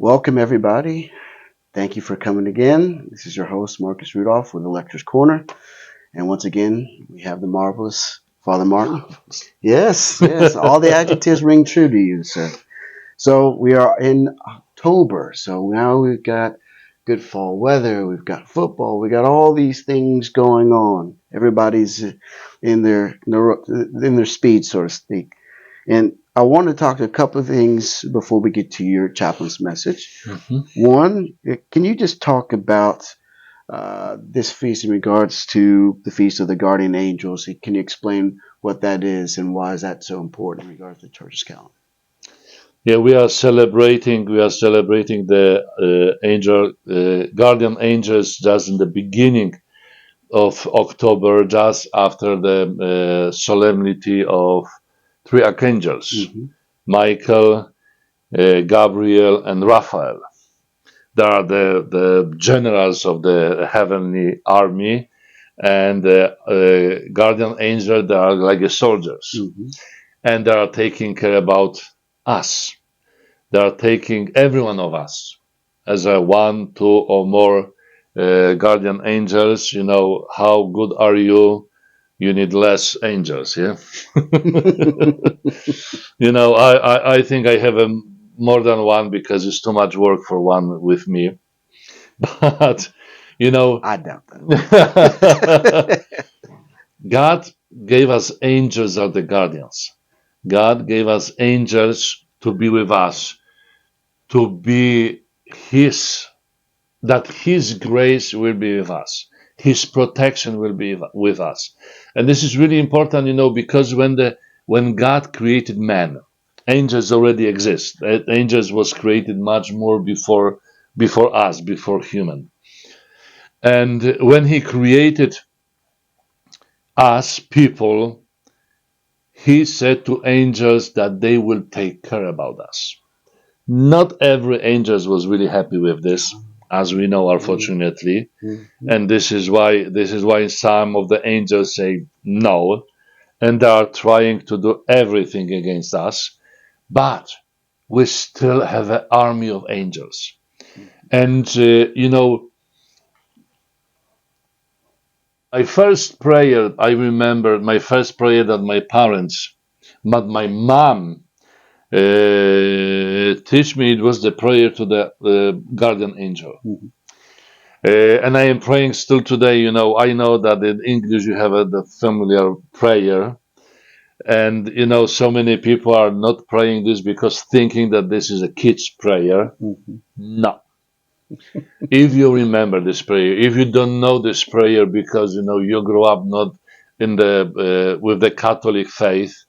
Welcome, everybody. Thank you for coming again. This is your host, Marcus Rudolph, with the Lector's Corner. And once again, we have the marvelous Father Martin. Yes, yes, all the adjectives ring true to you, sir. So we are in October. So now we've got good fall weather. We've got football. We got all these things going on. Everybody's in their speed, so to speak. And I want to talk a couple of things before we get to your chaplain's message. One, can you just talk about this feast in regards to the Feast of the Guardian Angels? Can you explain what that is and why is that so important in regards to the church's calendar? Yeah, we are celebrating. We are celebrating the angel, guardian angels, just in the beginning of October, just after the solemnity of three archangels, Michael, Gabriel, and Raphael. They are the generals of the heavenly army, and guardian angels, they are like the soldiers, and they are taking care about us. They are taking every one of us as a one, two, or more guardian angels. You know, how good are you? You need less angels, yeah? I think I have more than one because it's too much work for one with me. But, you know, I doubt that. God gave us angels as the guardians. God gave us angels to be with us, to be His, that His grace will be with us, His protection will be with us. And this is really important, because when God created man, angels already exist. Angels was created much more before us, before human. And when He created us, people, He said to angels that they will take care about us. Not every angel was really happy with this, as we know, unfortunately, and this is why some of the angels say no, and they are trying to do everything against us. But we still have an army of angels, and my first prayer. I remember my first prayer that my parents, but my mom teach me. It was the prayer to the guardian angel. And I am praying still today. I know that in English you have the familiar prayer, and so many people are not praying this because thinking that this is a kid's prayer. No. If you remember this prayer, if you don't know this prayer because you grew up not in the with the Catholic faith,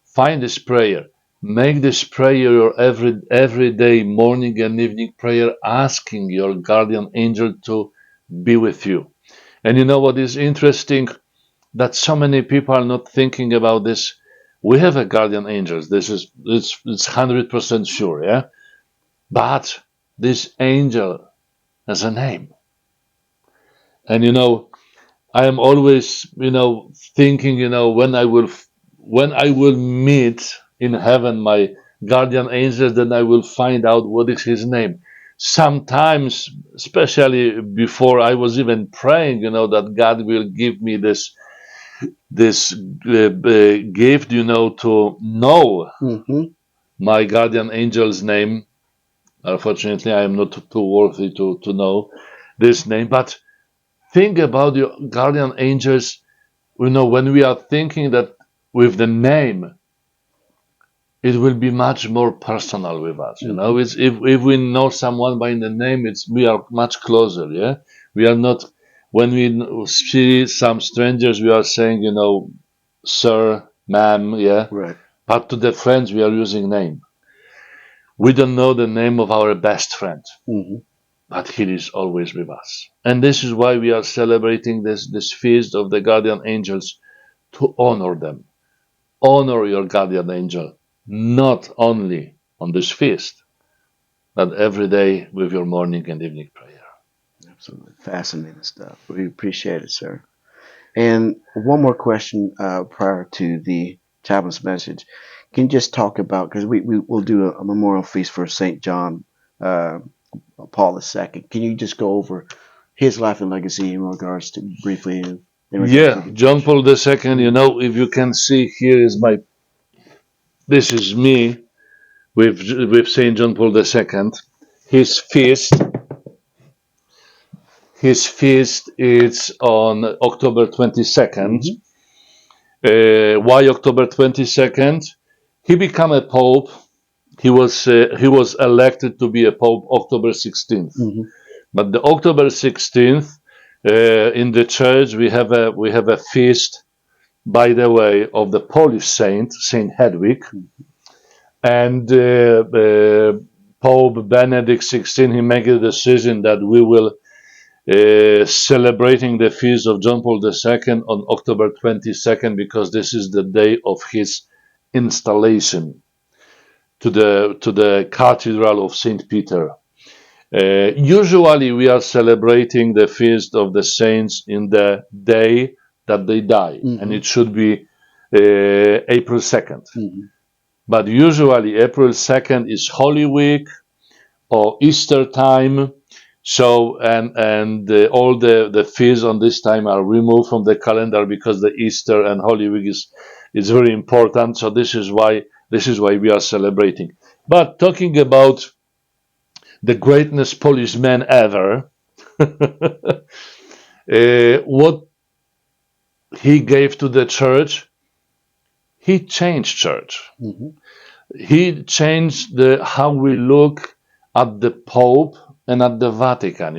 find this prayer. Make this prayer your everyday morning and evening prayer, asking your guardian angel to be with you. And you know what is interesting? That so many people are not thinking about this. We have a guardian angels. It's 100% sure, yeah. But this angel has a name, and I am always thinking when I will meet in heaven my guardian angel, then I will find out what is his name. Sometimes, especially before I was even praying, that God will give me this gift, to know my guardian angel's name. Unfortunately, I am not too worthy to know this name. But think about your guardian angels. When we are thinking that with the name, it will be much more personal with us. It's, if we know someone by the name, we are much closer. Yeah, we are not. When we see some strangers, we are saying, sir, ma'am, yeah. Right. But to the friends, we are using name. We don't know the name of our best friend, but he is always with us. And this is why we are celebrating this feast of the guardian angels, to honor them. Honor your guardian angel, not only on this feast, but every day with your morning and evening prayer. Absolutely fascinating stuff. We appreciate it, sir. And one more question prior to the chaplain's message. Can you just talk about, because we will do a memorial feast for St. John uh, Paul II. Can you just go over his life and legacy in regards to briefly in regards to Yeah, the John church? Paul II. If you can see here is my. This is me with Saint John Paul II. His feast. His feast is on October 22nd. Mm-hmm. Why October 22nd? He became a pope. He was elected to be a pope October 16th. Mm-hmm. But the October 16th, in the church we have a feast, by the way, of the Polish saint Saint Hedwig, and Pope Benedict XVI. He made a decision that we will celebrating the feast of John Paul II on October 22nd because this is the day of his installation to the Cathedral of Saint Peter. Usually, we are celebrating the feast of the saints in the day that they die, and it should be April 2nd. Mm-hmm. But usually, April 2nd is Holy Week or Easter time. So and all the feasts on this time are removed from the calendar because the Easter and Holy Week is very important. So this is why we are celebrating. But talking about the greatest Polish man ever, what he gave to the church, he changed church. Mm-hmm. He changed how we look at the Pope and at the Vatican.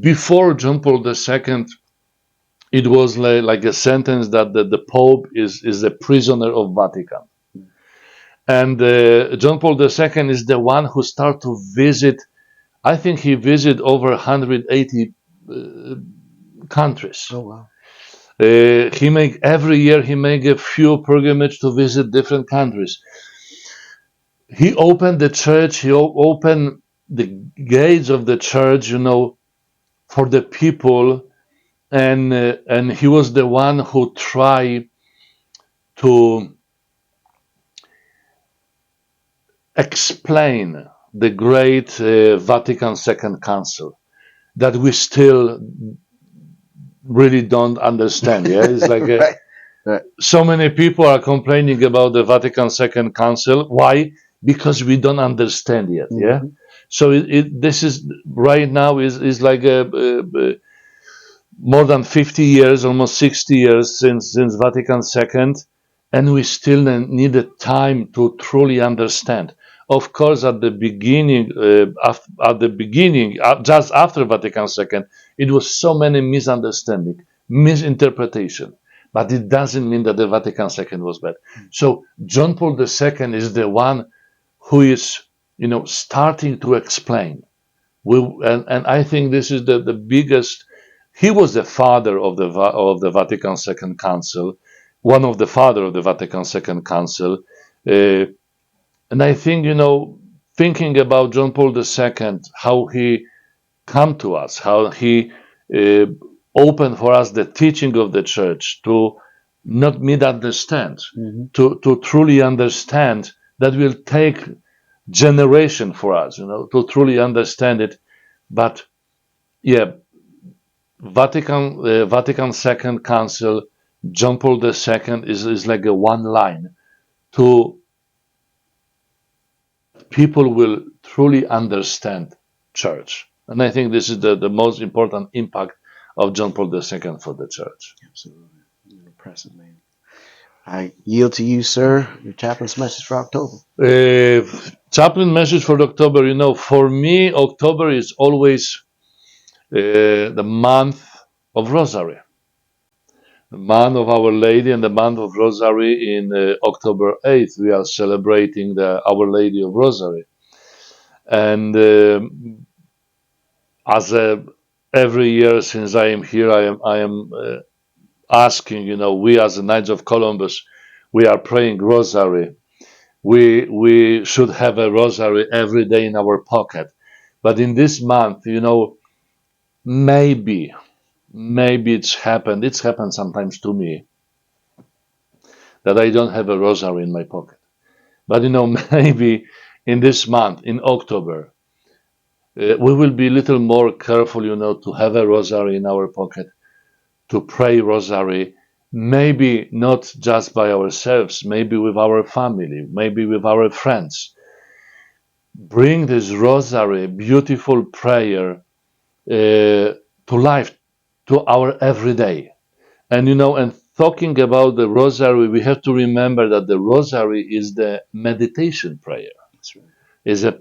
Before John Paul II, it was like a sentence that the Pope is a prisoner of Vatican. And John Paul II is the one who started to visit. I think he visited over 180 countries. Oh wow. Every year he make a few pilgrimage to visit different countries. He opened the church. He opened the gates of the church, for the people, and he was the one who tried to explain the great Vatican Second Council that we still really don't understand. Yeah, it's like Right. so many people are complaining about the Vatican Second Council. Why? Because we don't understand yet. Yeah. Mm-hmm. So this is right now is like more than 50 years, almost 60 years since Vatican II, and we still needed time to truly understand. Of course, at the beginning, just after Vatican II, it was so many misunderstanding, misinterpretation. But it doesn't mean that the Vatican II was bad. So John Paul II is the one who is, starting to explain. And I think this is the biggest. He was the father of the Vatican Second Council, one of the father of the Vatican Second Council, uh, and I think thinking about John Paul II, how he come to us, how he uh, opened for us the teaching of the church to not misunderstand, Mm-hmm. to truly understand that will take generation for us, to truly understand it. But yeah, Vatican Second Council, John Paul II is like a one line to people will truly understand church. And I think this is the most important impact of John Paul II for the church. Absolutely. You're impressive, man. I yield to you, sir. Your chaplain's message for October. Chaplain message for October, for me, October is always the month of Rosary. The month of Our Lady and the month of Rosary in October 8th. We are celebrating the Our Lady of Rosary. And as every year since I am here, I am asking, we as the Knights of Columbus, we are praying Rosary. We should have a Rosary every day in our pocket. But in this month, maybe it's happened. It's happened sometimes to me that I don't have a Rosary in my pocket. But maybe in this month, in October, We will be a little more careful, to have a rosary in our pocket, to pray rosary, maybe not just by ourselves, maybe with our family, maybe with our friends. Bring this rosary, beautiful prayer, to life, to our everyday. And talking about the rosary, we have to remember that the rosary is the meditation prayer. That's right. Is a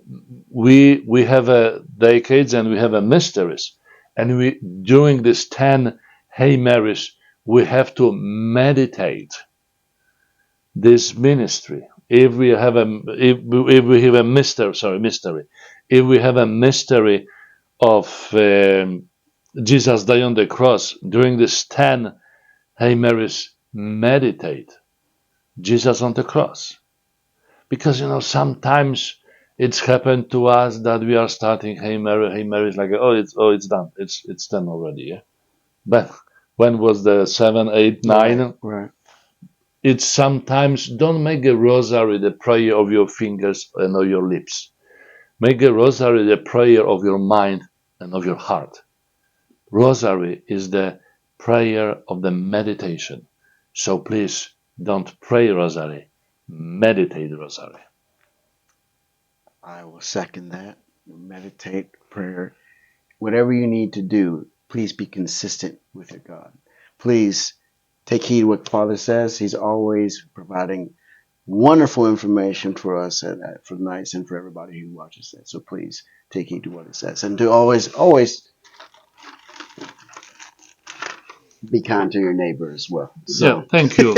we have a decades and we have a mysteries, and we during this 10 Hail Marys we have to meditate this ministry. If we have a if we have a mystery, if we have a mystery of Jesus dying on the cross during this 10 Hail Marys, meditate Jesus on the cross. Because sometimes it's happened to us that we are starting Hey Mary is like, it's done. It's done already, yeah. But when was the 7, 8, 9? Right. It's sometimes don't make a rosary the prayer of your fingers and of your lips. Make a rosary the prayer of your mind and of your heart. Rosary is the prayer of the meditation. So please don't pray rosary, meditate rosary. I will second that. Meditate, prayer, whatever you need to do, please be consistent with your God. Please take heed what Father says. He's always providing wonderful information for us for the nights and for everybody who watches that. So please take heed to what it says, and to always be kind to your neighbor as well. So. Yeah, thank you.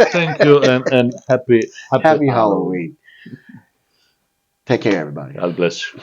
Thank you, and happy Happy Halloween. Take care, everybody. God bless you.